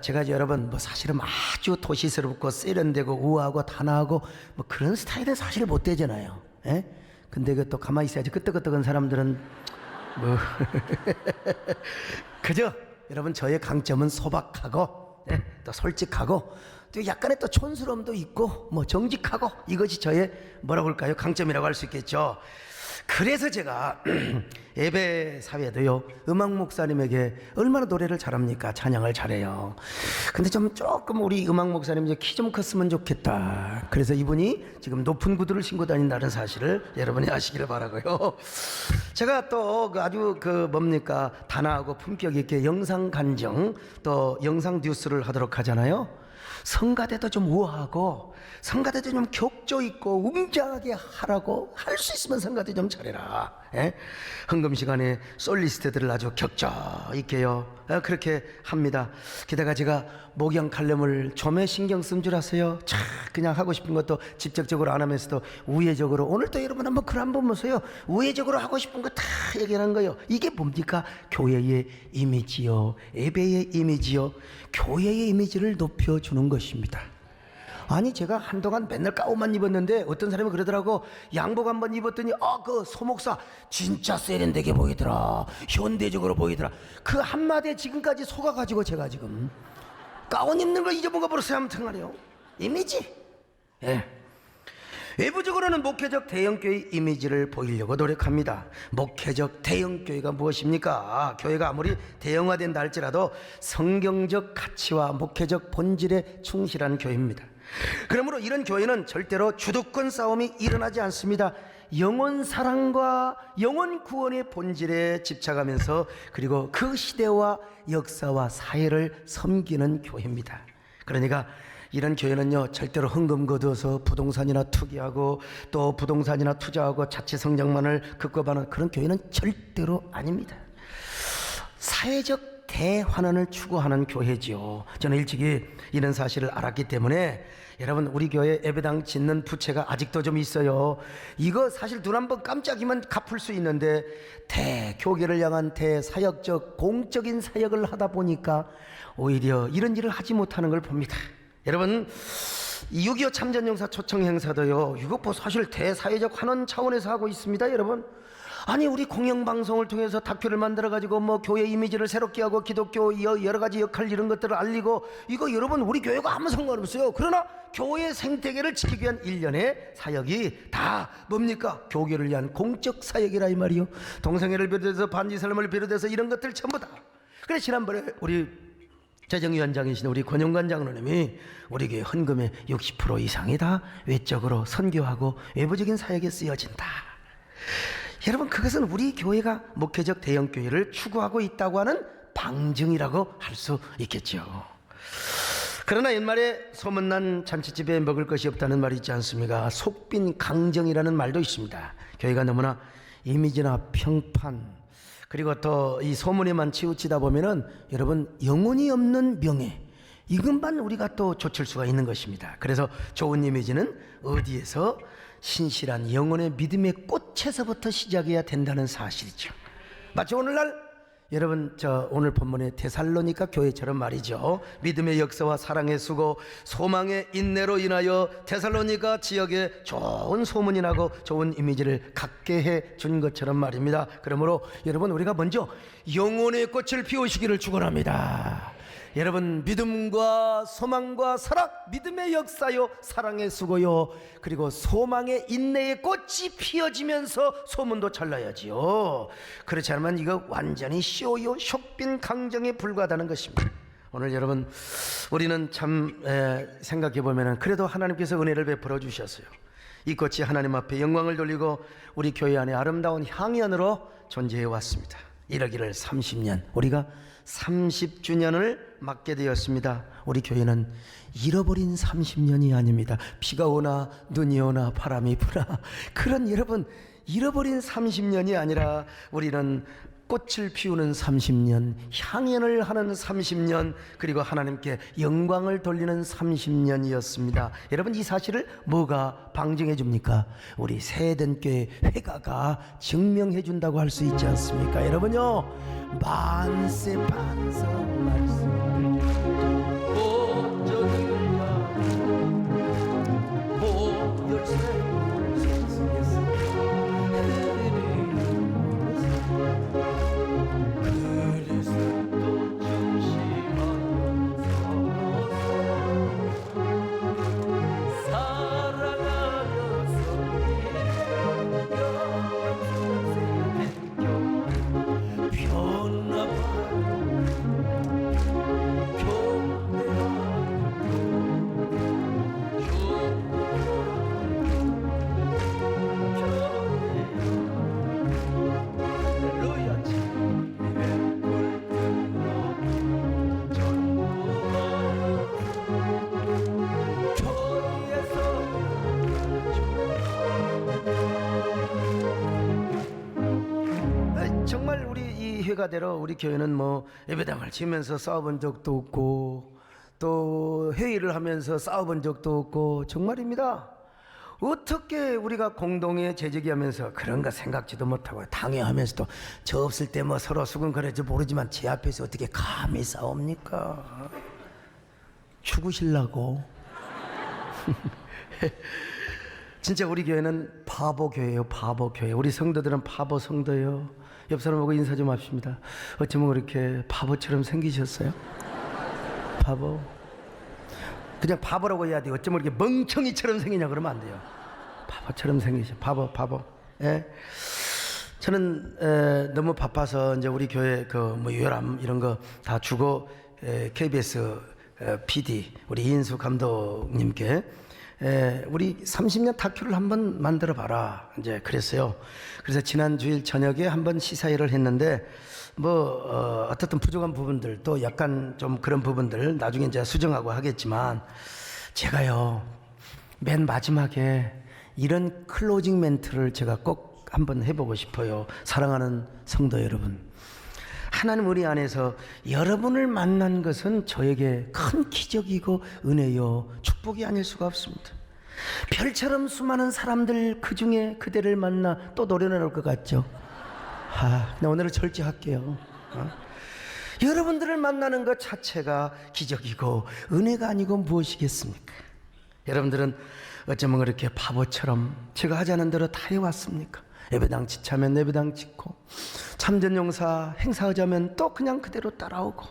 제가 여러분 뭐 사실은 아주 도시스럽고 세련되고 우아하고 단아하고 뭐 그런 스타일은 사실 못 되잖아요. 예? 근데 그 또 가만히 있어야지 끄떡끄떡한 사람들은 뭐 그죠? 여러분 저의 강점은 소박하고, 예? 또 솔직하고, 또 약간의 또 촌스러움도 있고 뭐 정직하고, 이것이 저의 뭐라고 할까요? 강점이라고 할 수 있겠죠. 그래서 제가 예배 사회도요, 음악 목사님에게 얼마나 노래를 잘합니까? 찬양을 잘해요. 근데 조금 우리 음악 목사님 이제 키 좀 컸으면 좋겠다. 그래서 이분이 지금 높은 구두를 신고 다닌다는 사실을 여러분이 아시기를 바라고요. 제가 또 아주 뭡니까 단아하고 품격 있게 영상 간정, 또 영상 뉴스를 하도록 하잖아요. 성가대도 좀 우아하고 성가대도 좀 격조 있고 웅장하게 하라고, 할 수 있으면 성가대 좀 잘해라. 예? 헌금 시간에 솔리스트들을 아주 격조 있게요, 그렇게 합니다. 게다가 제가 목양 칼럼을 좀에 신경 쓴 줄 아세요? 자, 그냥 하고 싶은 것도 직접적으로 안 하면서도 우회적으로, 오늘 또 여러분 한번 글 한번 보세요. 우회적으로 하고 싶은 거 다 얘기하는 거예요. 이게 뭡니까? 교회의 이미지요, 예배의 이미지요, 교회의 이미지를 높여주는 것입니다. 아니 제가 한동안 맨날 가옷만 입었는데 어떤 사람이 그러더라고. 양복 한번 입었더니 그 소목사 진짜 세련되게 보이더라, 현대적으로 보이더라. 그 한마디에 지금까지 속아가지고 제가 지금 가운 입는 걸 잊어먹어 버렸어요. 아무튼 말이요, 이미지. 예. 외부적으로는 목회적 대형교회 이미지를 보이려고 노력합니다. 목회적 대형교회가 무엇입니까? 교회가 아무리 대형화된다 할지라도 성경적 가치와 목회적 본질에 충실한 교회입니다. 그러므로 이런 교회는 절대로 주도권 싸움이 일어나지 않습니다. 영혼 사랑과 영혼 구원의 본질에 집착하면서, 그리고 그 시대와 역사와 사회를 섬기는 교회입니다. 그러니까 이런 교회는요, 절대로 헌금 거두어서 부동산이나 투기하고 또 부동산이나 투자하고 자체 성장만을 급급하는 그런 교회는 절대로 아닙니다. 사회적 대환원을 추구하는 교회지요. 저는 일찍이 이런 사실을 알았기 때문에 여러분, 우리 교회 예배당 짓는 부채가 아직도 좀 있어요. 이거 사실 눈 한 번 깜짝이면 갚을 수 있는데 대교계를 향한 대사역적 공적인 사역을 하다 보니까 오히려 이런 일을 하지 못하는 걸 봅니다. 여러분, 6.25 참전용사 초청 행사도요, 이거 뭐 사실 대사회적 환원 차원에서 하고 있습니다. 여러분, 아니 우리 공영방송을 통해서 다큐를 만들어가지고 뭐 교회 이미지를 새롭게 하고 기독교 여러 가지 역할 이런 것들을 알리고, 이거 여러분 우리 교회가 아무 상관없어요. 그러나 교회 생태계를 지키기 위한 일련의 사역이 다 뭡니까? 교계를 위한 공적 사역이라 이 말이요. 동성애를 비롯해서 반지살림을 비롯해서 이런 것들 전부 다. 그래 지난번에 우리 재정위원장이신 우리 권영관 장로님이 우리 교회 헌금의 60% 이상이 다 외적으로 선교하고 외부적인 사역에 쓰여진다. 여러분, 그것은 우리 교회가 목회적 대형교회를 추구하고 있다고 하는 방증이라고 할 수 있겠죠. 그러나 옛말에 소문난 잔치집에 먹을 것이 없다는 말이 있지 않습니까? 속빈 강정이라는 말도 있습니다. 교회가 너무나 이미지나 평판, 그리고 또 이 소문에만 치우치다 보면은 여러분 영혼이 없는 명예, 이것만 우리가 또 좇을 수가 있는 것입니다. 그래서 좋은 이미지는 어디에서? 신실한 영혼의 믿음의 꽃에서부터 시작해야 된다는 사실이죠. 마치 오늘날 여러분 오늘 본문의 데살로니가 교회처럼 말이죠. 믿음의 역사와 사랑의 수고, 소망의 인내로 인하여 데살로니가 지역에 좋은 소문이 나고 좋은 이미지를 갖게 해 준 것처럼 말입니다. 그러므로 여러분, 우리가 먼저 영혼의 꽃을 피우시기를 축원합니다. 여러분, 믿음과 소망과 사랑, 믿음의 역사요, 사랑의 수고요, 그리고 소망의 인내의 꽃이 피어지면서 소문도 잘 나야지요. 그렇지 않으면 이거 완전히 쇼요, 쇼빈 강정에 불과하다는 것입니다. 오늘 여러분, 우리는 참 생각해 보면은 그래도 하나님께서 은혜를 베풀어 주셨어요. 이 꽃이 하나님 앞에 영광을 돌리고 우리 교회 안에 아름다운 향연으로 존재해 왔습니다. 이러기를 30년, 우리가 30주년을 맞게 되었습니다. 우리 교회는 잃어버린 30년이 아닙니다. 비가 오나 눈이 오나 바람이 부나 그런 여러분 잃어버린 30년이 아니라 우리는 꽃을 피우는 30년, 향연을 하는 30년, 그리고 하나님께 영광을 돌리는 30년이었습니다. 여러분, 이 사실을 뭐가 방증해 줍니까? 우리 새den교회 회가가 증명해 준다고 할 수 있지 않습니까? 여러분요, 만세 반성 말씀 정말 우리 이 회가대로 우리 교회는 뭐 예배당을 지으면서 싸워본 적도 없고 또 회의를 하면서 싸워본 적도 없고 정말입니다. 어떻게 우리가 공동에 재직하면서 그런 거 생각지도 못하고 당회하면서도 저 없을 때 뭐 서로 수근거려지 모르지만 제 앞에서 어떻게 감히 싸웁니까? 죽으실라고. 진짜 우리 교회는 바보 교회예요. 바보 교회. 우리 성도들은 바보 성도예요. 옆 사람하고 인사 좀 합시다. 어쩌면 그렇게 바보처럼 생기셨어요? 바보. 그냥 바보라고 해야 돼요. 어쩌면 이렇게 멍청이처럼 생기냐 그러면 안 돼요. 바보처럼 생기셔. 바보. 예. 저는 너무 바빠서 이제 우리 교회 그 뭐 요람 이런 거 다 주고 KBS PD 우리 이인수 감독님께 우리 30년 다큐를 한번 만들어 봐라 이제 그랬어요. 그래서 지난 주일 저녁에 한번 시사회를 했는데 뭐 어떻든 부족한 부분들 또 약간 좀 그런 부분들 나중에 이제 수정하고 하겠지만 제가요 맨 마지막에 이런 클로징 멘트를 제가 꼭 한번 해보고 싶어요. 사랑하는 성도 여러분, 하나님 우리 안에서 여러분을 만난 것은 저에게 큰 기적이고 은혜요 축복이 아닐 수가 없습니다. 별처럼 수많은 사람들 그 중에 그대를 만나 또 노래 나올 것 같죠? 나 오늘은 절제할게요. 여러분들을 만나는 것 자체가 기적이고 은혜가 아니고 무엇이겠습니까? 여러분들은 어쩌면 그렇게 바보처럼 제가 하자는 대로 다 해왔습니까? 예배당 지차면 예배당 짓고, 참전용사 행사하자면 또 그냥 그대로 따라오고,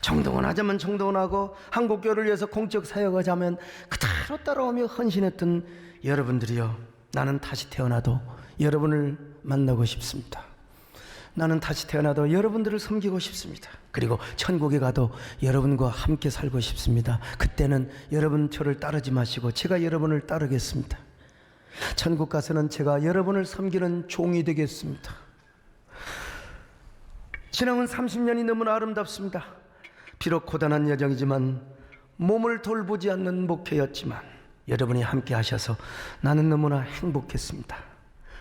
정동원 하자면 정동원하고, 한국교회를 위해서 공적 사역하자면 그대로 따라오며 헌신했던 여러분들이요, 나는 다시 태어나도 여러분을 만나고 싶습니다. 나는 다시 태어나도 여러분들을 섬기고 싶습니다. 그리고 천국에 가도 여러분과 함께 살고 싶습니다. 그때는 여러분 저를 따르지 마시고 제가 여러분을 따르겠습니다. 천국 가서는 제가 여러분을 섬기는 종이 되겠습니다. 지나온 30년이 너무나 아름답습니다. 비록 고단한 여정이지만, 몸을 돌보지 않는 목회였지만 여러분이 함께 하셔서 나는 너무나 행복했습니다.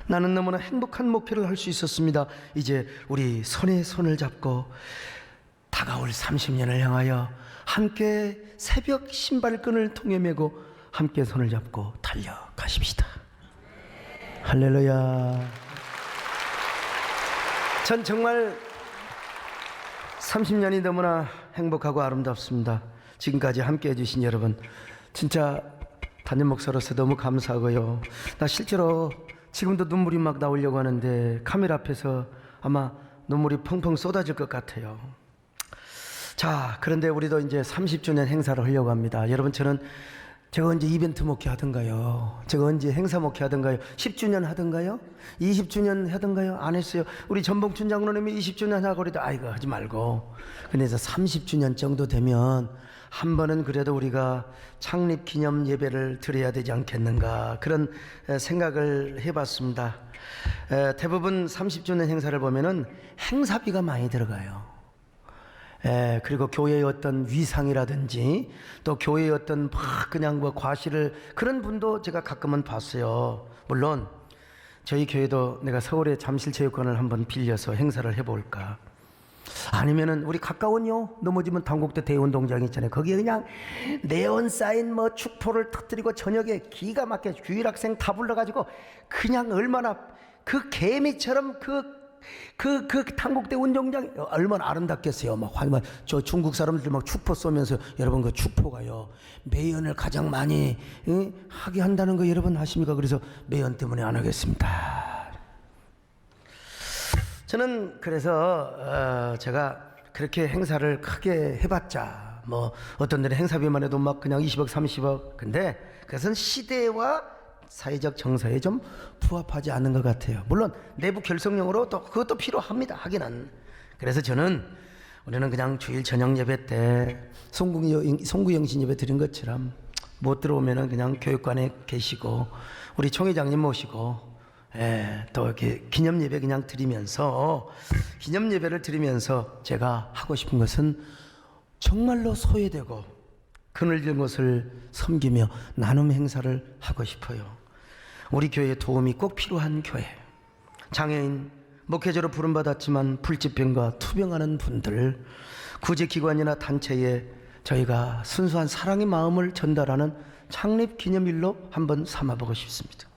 나는 너무나 행복한 목회를 할 수 있었습니다. 이제 우리 손에 손을 잡고 다가올 30년을 향하여 함께 새벽 신발끈을 통해 메고 함께 손을 잡고 달려가십시다. 할렐루야. 전 정말 30년이 너무나 행복하고 아름답습니다. 지금까지 함께 해주신 여러분, 진짜 담임 목사로서 너무 감사하고요. 나 실제로 지금도 눈물이 막 나오려고 하는데 카메라 앞에서 아마 눈물이 펑펑 쏟아질 것 같아요. 자, 그런데 우리도 이제 30주년 행사를 하려고 합니다. 여러분, 제가 언제 이벤트 목회 하던가요? 제가 언제 행사 목회 하던가요? 10주년 하던가요? 20주년 하던가요? 안 했어요. 우리 전봉춘 장로님이 20주년 하고 그래도 아이고 하지 말고, 그래서 30주년 정도 되면 한 번은 그래도 우리가 창립 기념 예배를 드려야 되지 않겠는가, 그런 생각을 해봤습니다. 대부분 30주년 행사를 보면은 행사비가 많이 들어가요. 그리고 교회의 어떤 위상이라든지 또 교회의 어떤 막 그냥 뭐 과시를, 그런 분도 제가 가끔은 봤어요. 물론 저희 교회도 내가 서울에 잠실체육관을 한번 빌려서 행사를 해볼까, 아니면은 우리 가까운요 넘어지면 당국대 대운동장 있잖아요. 거기에 그냥 네온 사인 뭐 축포를 터뜨리고 저녁에 기가 막히게 주일학생 다 불러가지고 그냥 얼마나 그 개미처럼 그 당국대 운동장 얼마나 아름답겠어요. 막 저 중국 사람들 막 축포 쏘면서, 여러분 그 축포가요 매연을 가장 많이 하게 한다는 거 여러분 아십니까? 그래서 매연 때문에 안 하겠습니다. 저는 그래서 제가 그렇게 행사를 크게 해봤자 뭐 어떤 데는 행사비만 해도 막 그냥 20억 30억, 근데 그것은 시대와 사회적 정서에 좀 부합하지 않는 것 같아요. 물론 내부 결속력으로 또 그것도 필요합니다, 하기는. 그래서 우리는 그냥 주일 저녁 예배 때 송구영신 예배 드린 것처럼 못 들어오면은 그냥 교육관에 계시고 우리 총회장님 모시고, 또 이렇게 기념 예배 그냥 드리면서, 기념 예배를 드리면서 제가 하고 싶은 것은 정말로 소외되고 그늘진 곳을 섬기며 나눔 행사를 하고 싶어요. 우리 교회에 도움이 꼭 필요한 교회, 장애인, 목회자로 부름받았지만 불치병과 투병하는 분들, 구제기관이나 단체에 저희가 순수한 사랑의 마음을 전달하는 창립 기념일로 한번 삼아보고 싶습니다.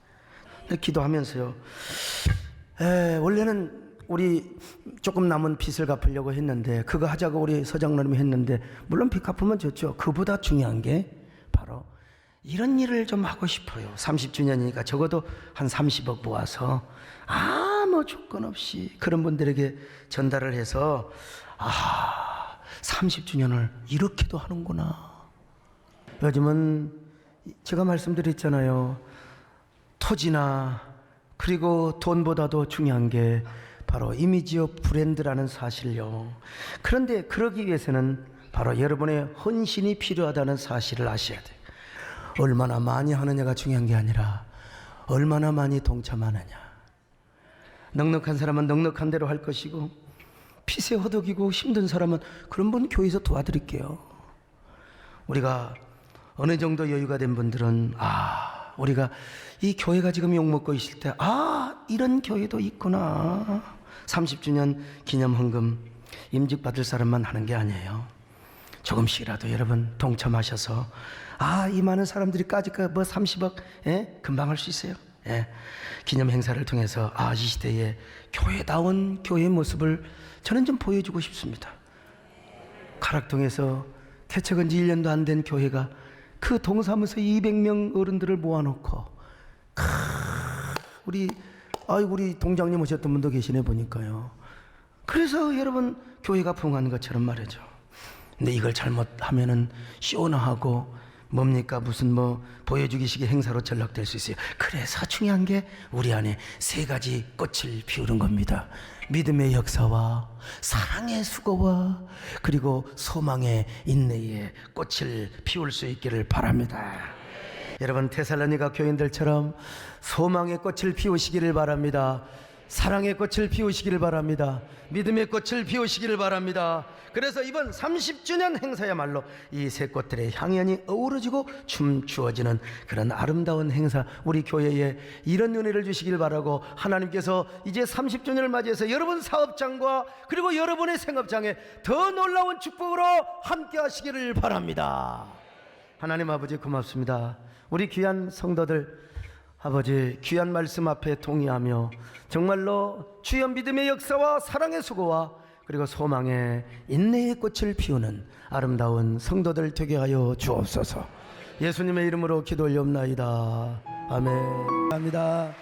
기도하면서요, 원래는 우리 조금 남은 빚을 갚으려고 했는데, 그거 하자고 우리 서장로님이 했는데, 물론 빚 갚으면 좋죠. 그보다 중요한 게 바로 이런 일을 좀 하고 싶어요. 30주년이니까 적어도 한 30억 모아서 아무 조건 없이 그런 분들에게 전달을 해서, 30주년을 이렇게도 하는구나. 요즘은 제가 말씀드렸잖아요. 토지나 그리고 돈보다도 중요한 게 바로 이미지와 브랜드라는 사실요. 그런데 그러기 위해서는 바로 여러분의 헌신이 필요하다는 사실을 아셔야 돼요. 얼마나 많이 하느냐가 중요한 게 아니라 얼마나 많이 동참하느냐. 넉넉한 사람은 넉넉한 대로 할 것이고, 핏에 허덕이고 힘든 사람은 그런 분 교회에서 도와드릴게요. 우리가 어느 정도 여유가 된 분들은 우리가 이 교회가 지금 욕먹고 있을 때 이런 교회도 있구나. 30주년 기념 헌금, 임직 받을 사람만 하는 게 아니에요. 조금씩이라도 여러분 동참하셔서 이 많은 사람들이 까짓거 뭐 30억 금방 할 수 있어요. 기념 행사를 통해서 이 시대에 교회다운 교회의 모습을 저는 좀 보여주고 싶습니다. 가락동에서 개척한 지 1년도 안 된 교회가 그 동사무소 200명 어른들을 모아놓고 우리 동장님 오셨던 분도 계시네 보니까요. 그래서 여러분 교회가 부흥하는 것처럼 말이죠. 근데 이걸 잘못하면은 쇼나하고 뭡니까 무슨 뭐 보여주기식의 행사로 전락될 수 있어요. 그래서 중요한 게 우리 안에 세 가지 꽃을 피우는 겁니다. 믿음의 역사와 사랑의 수고와 그리고 소망의 인내의 꽃을 피울 수 있기를 바랍니다. 여러분 데살로니가 교인들처럼 소망의 꽃을 피우시기를 바랍니다. 사랑의 꽃을 피우시기를 바랍니다. 믿음의 꽃을 피우시기를 바랍니다. 그래서 이번 30주년 행사야말로 이 세 꽃들의 향연이 어우러지고 춤추어지는 그런 아름다운 행사, 우리 교회에 이런 은혜를 주시길 바라고, 하나님께서 이제 30주년을 맞이해서 여러분 사업장과 그리고 여러분의 생업장에 더 놀라운 축복으로 함께 하시기를 바랍니다. 하나님 아버지 고맙습니다. 우리 귀한 성도들 아버지 귀한 말씀 앞에 동의하며 정말로 주여 믿음의 역사와 사랑의 수고와 그리고 소망의 인내의 꽃을 피우는 아름다운 성도들 되게 하여 주옵소서. 예수님의 이름으로 기도 올려옵나이다. 아멘. 감사합니다.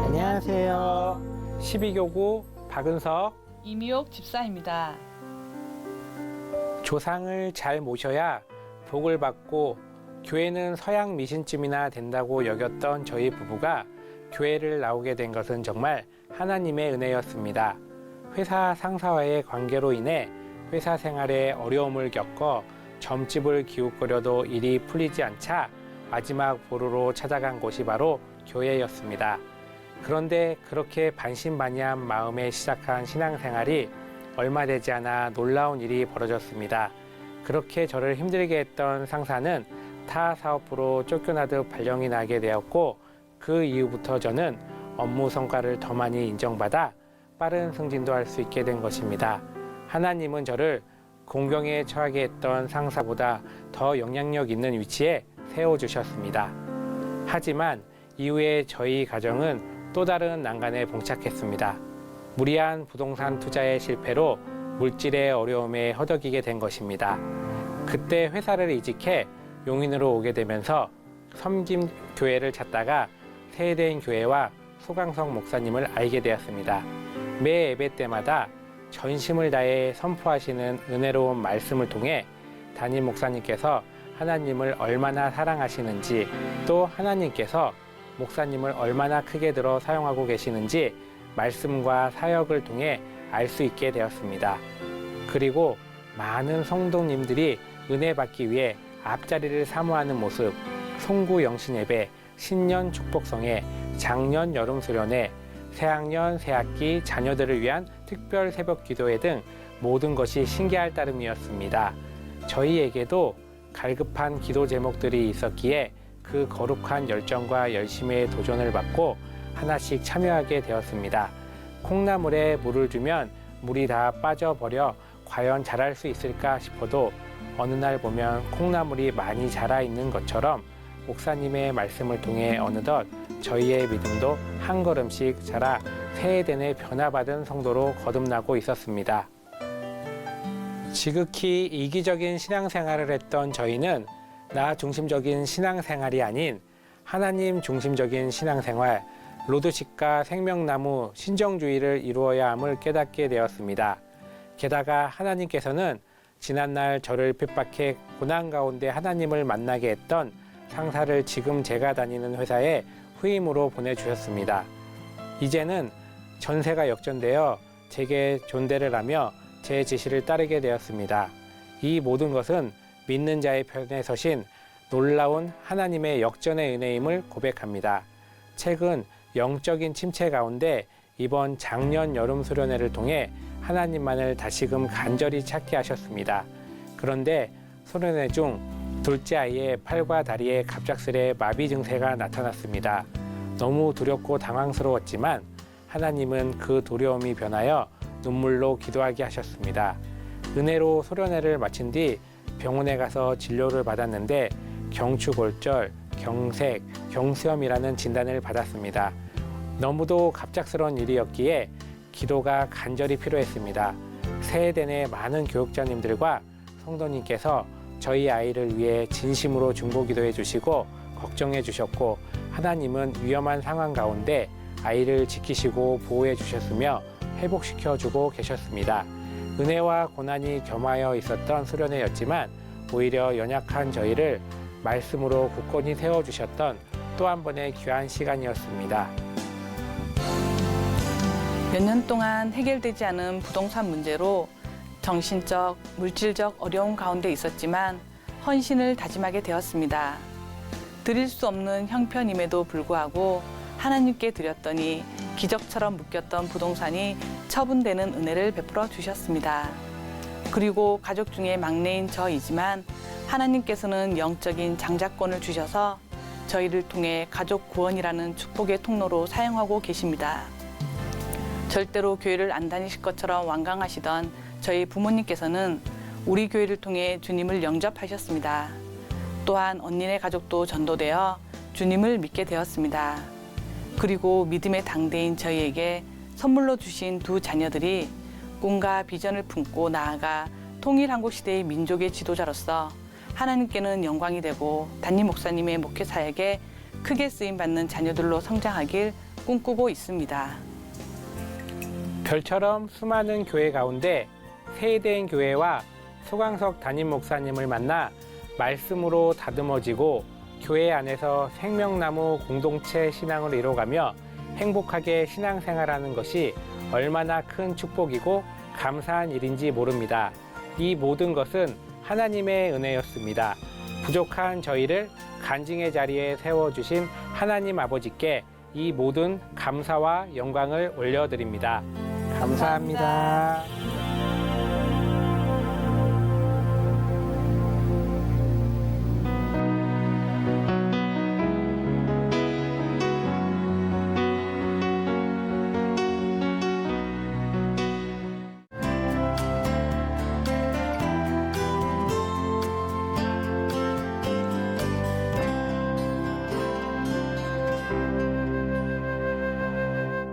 안녕하세요. 12교구 박은석. 이미옥 집사입니다. 조상을 잘 모셔야 복을 받고 교회는 서양 미신쯤이나 된다고 여겼던 저희 부부가 교회를 나오게 된 것은 정말 하나님의 은혜였습니다. 회사 상사와의 관계로 인해 회사 생활에 어려움을 겪어 점집을 기웃거려도 일이 풀리지 않자 마지막 보루로 찾아간 곳이 바로 교회였습니다. 그런데 그렇게 반신반의한 마음에 시작한 신앙생활이 얼마 되지 않아 놀라운 일이 벌어졌습니다. 그렇게 저를 힘들게 했던 상사는 타 사업부로 쫓겨나듯 발령이 나게 되었고, 그 이후부터 저는 업무 성과를 더 많이 인정받아 빠른 승진도 할 수 있게 된 것입니다. 하나님은 저를 공경에 처하게 했던 상사보다 더 영향력 있는 위치에 세워주셨습니다. 하지만 이후에 저희 가정은 또 다른 난간에 봉착했습니다. 무리한 부동산 투자의 실패로 물질의 어려움에 허덕이게 된 것입니다. 그때 회사를 이직해 용인으로 오게 되면서 섬김 교회를 찾다가 세대인 교회와 소강성 목사님을 알게 되었습니다. 매 예배 때마다 전심을 다해 선포하시는 은혜로운 말씀을 통해 담임 목사님께서 하나님을 얼마나 사랑하시는지, 또 하나님께서 목사님을 얼마나 크게 들어 사용하고 계시는지 말씀과 사역을 통해 알 수 있게 되었습니다. 그리고 많은 성도님들이 은혜 받기 위해 앞자리를 사모하는 모습, 송구 영신 예배, 신년 축복성회, 작년 여름 수련회, 새학년 새학기 자녀들을 위한 특별 새벽 기도회 등 모든 것이 신기할 따름이었습니다. 저희에게도 갈급한 기도 제목들이 있었기에 그 거룩한 열정과 열심의 도전을 받고 하나씩 참여하게 되었습니다. 콩나물에 물을 주면 물이 다 빠져버려 과연 자랄 수 있을까 싶어도 어느 날 보면 콩나물이 많이 자라 있는 것처럼 목사님의 말씀을 통해 어느덧 저희의 믿음도 한 걸음씩 자라 세대내 변화받은 성도로 거듭나고 있었습니다. 지극히 이기적인 신앙생활을 했던 저희는 나 중심적인 신앙생활이 아닌 하나님 중심적인 신앙생활, 로드십과 생명나무 신정주의를 이루어야 함을 깨닫게 되었습니다. 게다가 하나님께서는 지난날 저를 핍박해 고난 가운데 하나님을 만나게 했던 상사를 지금 제가 다니는 회사에 후임으로 보내주셨습니다. 이제는 전세가 역전되어 제게 존대를 하며 제 지시를 따르게 되었습니다. 이 모든 것은 믿는 자의 편에 서신 놀라운 하나님의 역전의 은혜임을 고백합니다. 최근 영적인 침체 가운데 이번 작년 여름 수련회를 통해 하나님만을 다시금 간절히 찾게 하셨습니다. 그런데 수련회 중 둘째 아이의 팔과 다리에 갑작스레 마비 증세가 나타났습니다. 너무 두렵고 당황스러웠지만 하나님은 그 두려움이 변하여 눈물로 기도하게 하셨습니다. 은혜로 소련회를 마친 뒤 병원에 가서 진료를 받았는데 경추골절, 경색, 경수염이라는 진단을 받았습니다. 너무도 갑작스러운 일이었기에 기도가 간절히 필요했습니다. 세대 내 많은 교육자님들과 성도님께서 저희 아이를 위해 진심으로 중보기도해 주시고 걱정해 주셨고, 하나님은 위험한 상황 가운데 아이를 지키시고 보호해 주셨으며 회복시켜 주고 계셨습니다. 은혜와 고난이 겸하여 있었던 수련회였지만 오히려 연약한 저희를 말씀으로 굳건히 세워주셨던 또 한 번의 귀한 시간이었습니다. 몇 년 동안 해결되지 않은 부동산 문제로 정신적, 물질적 어려움 가운데 있었지만 헌신을 다짐하게 되었습니다. 드릴 수 없는 형편임에도 불구하고 하나님께 드렸더니 기적처럼 묶였던 부동산이 처분되는 은혜를 베풀어 주셨습니다. 그리고 가족 중에 막내인 저이지만 하나님께서는 영적인 장자권을 주셔서 저희를 통해 가족 구원이라는 축복의 통로로 사용하고 계십니다. 절대로 교회를 안 다니실 것처럼 완강하시던 저희 부모님께서는 우리 교회를 통해 주님을 영접하셨습니다. 또한 언니네 가족도 전도되어 주님을 믿게 되었습니다. 그리고 믿음의 당대인 저희에게 선물로 주신 두 자녀들이 꿈과 비전을 품고 나아가 통일한국 시대의 민족의 지도자로서 하나님께는 영광이 되고 담임 목사님의 목회 사역에 크게 쓰임받는 자녀들로 성장하길 꿈꾸고 있습니다. 별처럼 수많은 교회 가운데 세대인 교회와 소강석 담임 목사님을 만나 말씀으로 다듬어지고 교회 안에서 생명나무 공동체 신앙을 이뤄가며 행복하게 신앙생활하는 것이 얼마나 큰 축복이고 감사한 일인지 모릅니다. 이 모든 것은 하나님의 은혜였습니다. 부족한 저희를 간증의 자리에 세워주신 하나님 아버지께 이 모든 감사와 영광을 올려드립니다. 감사합니다.